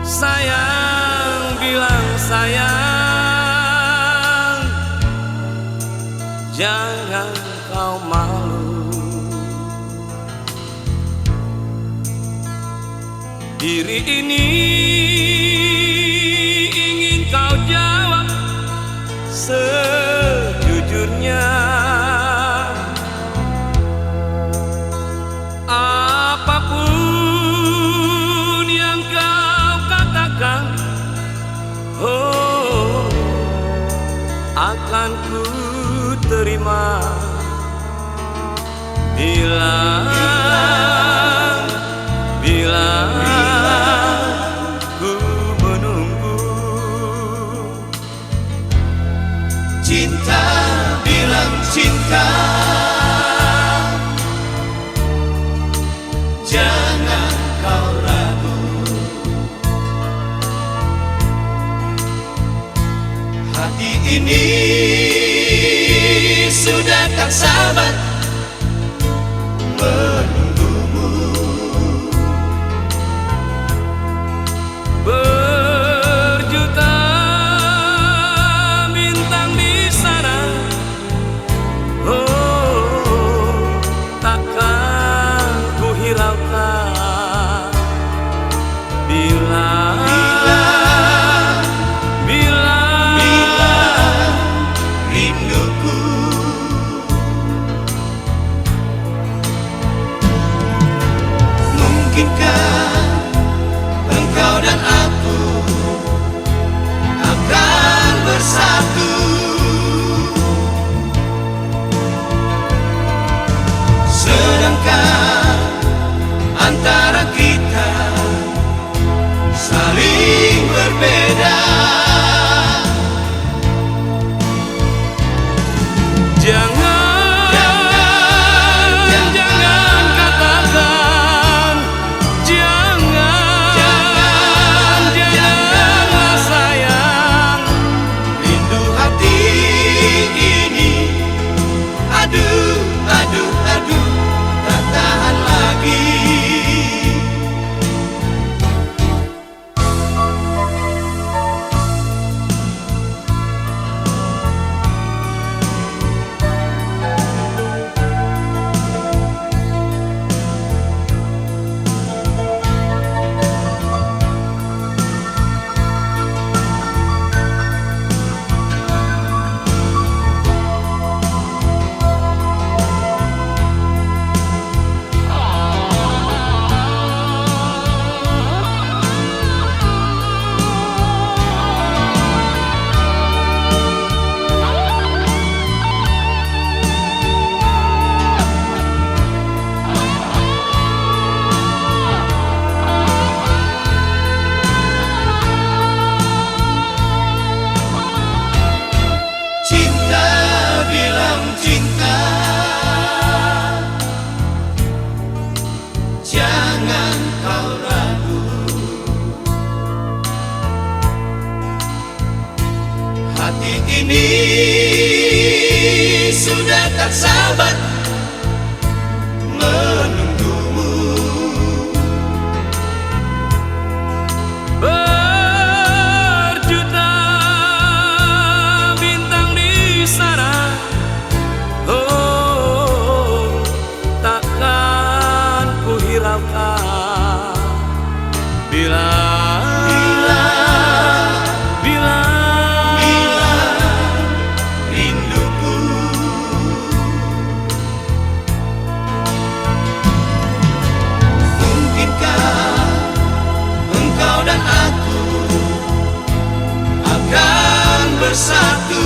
Sayang, bilang sayang, jangan kau malu. Diri ini ingin kau jawab sejujurnya. Apapun yang kau katakan, oh, akan ku terima. Bilang ku menunggu. Cinta, bilang cinta, jangan kau ragu. Hati ini sudah tak sabar menunggumu. Berjuta bintang di sana, oh, takkan ku hiraukan. Bilang rinduku. Mungkinkah engkau dan aku akan bersatu? Sedangkan antara kita saling berbeda. Jangan katakan, janganlah sayang. Rindu hati ini, aduh, tak tahan lagi. Jangan kau ragu. Hati ini sudah tak sabar menunggumu. Berjuta bintang di sana, oh, takkan ku hiraukan. Bilang rinduku. Mungkinkah engkau dan aku akan bersatu?